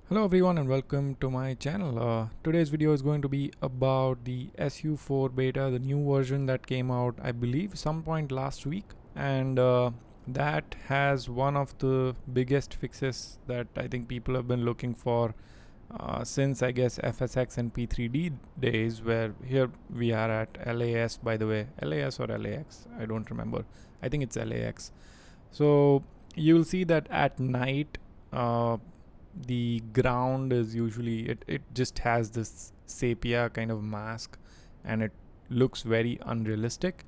Hello everyone and welcome to my channel. Today's video is going to be about the SU4 beta, the new version that came out I believe some point last week, and that has one of the biggest fixes that I think people have been looking for since I guess FSX and P3D days, where here we are at LAS, by the way. LAS or LAX, I don't remember. I think it's LAX. So you'll see that at night the ground is usually it just has this sepia kind of mask, and it looks very unrealistic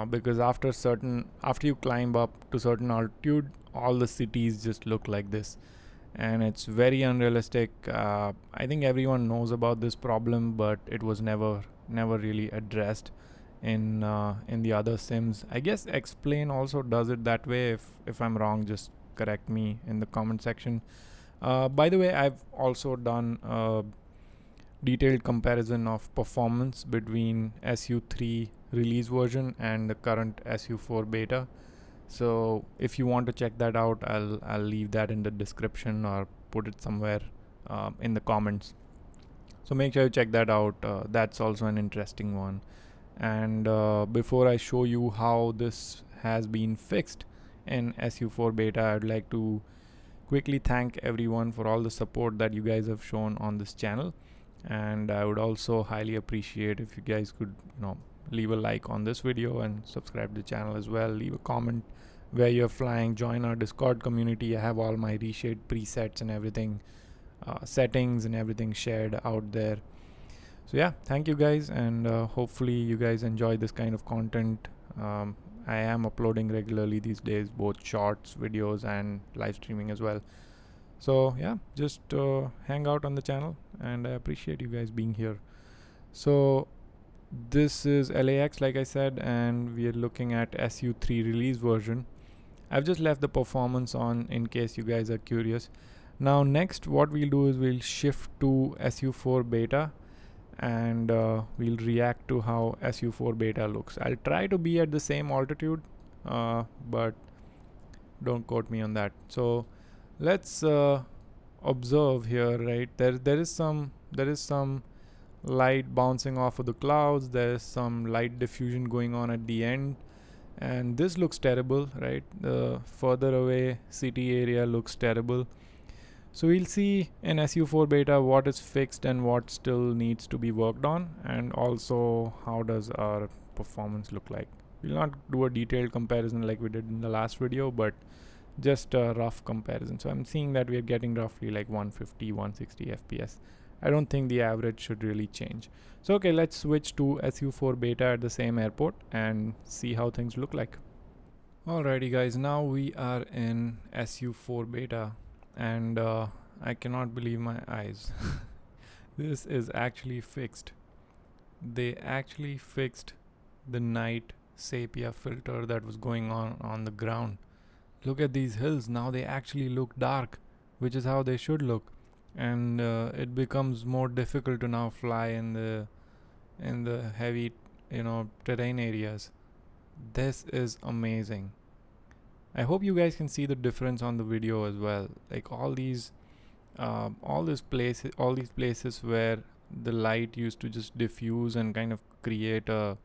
because after you climb up to certain altitude, all the cities just look like this, and it's very unrealistic. I think everyone knows about this problem, but it was never really addressed in the other sims. I guess Explain also does it that way. If I'm wrong, just correct me in the comment section. By the way, I've also done a detailed comparison of performance between SU3 release version and the current SU4 beta. So if you want to check that out, I'll leave that in the description or put it somewhere in the comments. So make sure you check that out. That's also an interesting one. And before I show you how this has been fixed in SU4 beta, I'd like to quickly thank everyone for all the support that you guys have shown on this channel, and I would also highly appreciate if you guys could leave a like on this video and subscribe to the channel as well. Leave a comment where you're flying, join our Discord community. I have all my reshade presets and everything, settings and everything shared out there. So yeah, thank you guys, and hopefully you guys enjoy this kind of content. I am uploading regularly these days, both shorts, videos, and live streaming as well. So yeah, just hang out on the channel, and I appreciate you guys being here. So this is LAX, like I said, and we are looking at SU3 release version. I've just left the performance on in case you guys are curious. Now next, what we'll do is we'll shift to SU4 beta, and we'll react to how SU4 beta looks. I'll try to be at the same altitude, but don't quote me on that. So let's observe here, right? There is some light bouncing off of the clouds. There's some light diffusion going on at the end, and this looks terrible, right? The further away city area looks terrible. So we'll see in SU4 beta what is fixed and what still needs to be worked on, and also how does our performance look like. We'll not do a detailed comparison like we did in the last video, but just a rough comparison. So I'm seeing that we are getting roughly like 150, 160 FPS. I don't think the average should really change. So okay, let's switch to SU4 beta at the same airport and see how things look like. Alrighty guys, now we are in SU4 beta, and I cannot believe my eyes. This is actually fixed. They actually fixed the night sepia filter that was going on the ground. Look at these hills, now they actually look dark, which is how they should look, and it becomes more difficult to now fly in the heavy terrain areas. This is amazing. I hope you guys can see the difference on the video as well. Like all these places where the light used to just diffuse and kind of create a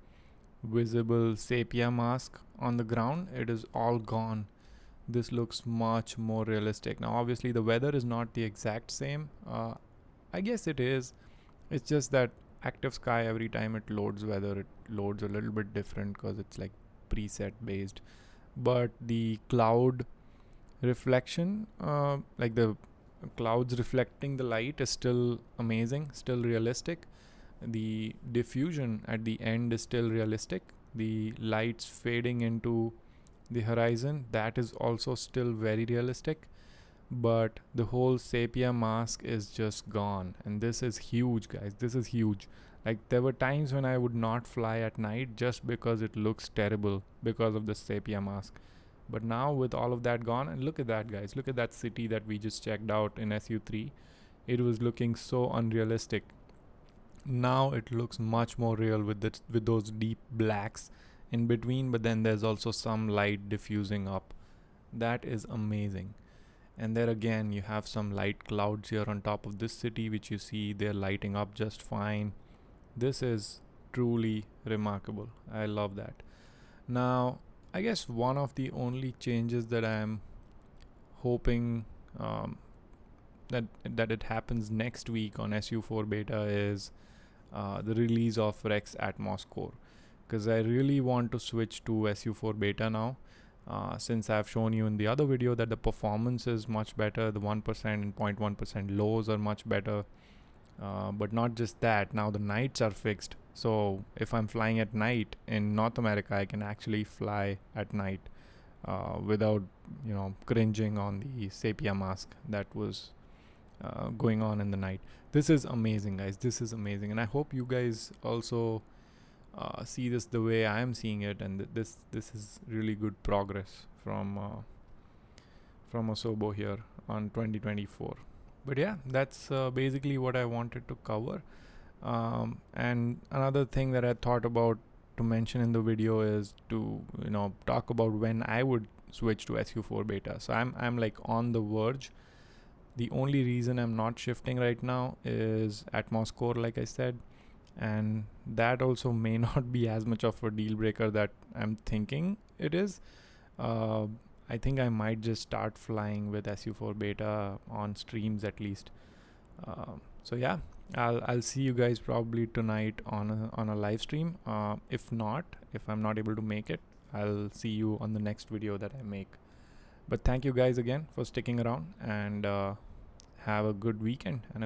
visible sepia mask on the ground, it is all gone. This looks much more realistic. Now obviously the weather is not the exact same. I guess it is. It's just that active sky, every time it loads weather, it loads a little bit different because it's like preset based. But the cloud reflection, like the clouds reflecting the light, is still amazing, still realistic. The diffusion at the end is still realistic. The lights fading into the horizon, that is also still very realistic. But the whole sepia mask is just gone, and this is huge, guys. This is huge. Like there were times when I would not fly at night just because it looks terrible because of the sepia mask. But now with all of that gone, and look at that, guys. Look at that city that we just checked out in SU3. It was looking so unrealistic. Now it looks much more real with those deep blacks in between, but then there's also some light diffusing up. That is amazing. And there again, you have some light clouds here on top of this city, which you see they're lighting up just fine. This is truly remarkable. I love that. Now, I guess one of the only changes that I'm hoping that it happens next week on SU4 beta is the release of Rex Atmos core, because I really want to switch to SU4 beta now. Since I've shown you in the other video that the performance is much better, the 1% and 0.1% lows are much better. But not just that, now the nights are fixed. So if I'm flying at night in North America, I can actually fly at night without, cringing on the sepia mask that was going on in the night. This is amazing, guys. This is amazing, and I hope you guys also see this the way I am seeing it. And this is really good progress from Asobo here on 2024. But yeah, that's basically what I wanted to cover. And another thing that I thought about to mention in the video is to talk about when I would switch to SU4 beta. So I'm like on the verge. The only reason I'm not shifting right now is Atmos core, like I said, and that also may not be as much of a deal breaker that I'm thinking it is. I think I might just start flying with SU4 beta on streams at least. So yeah, I'll see you guys probably tonight on a live stream. If I'm not able to make it, I'll see you on the next video that I make. But thank you guys again for sticking around, and have a good weekend and a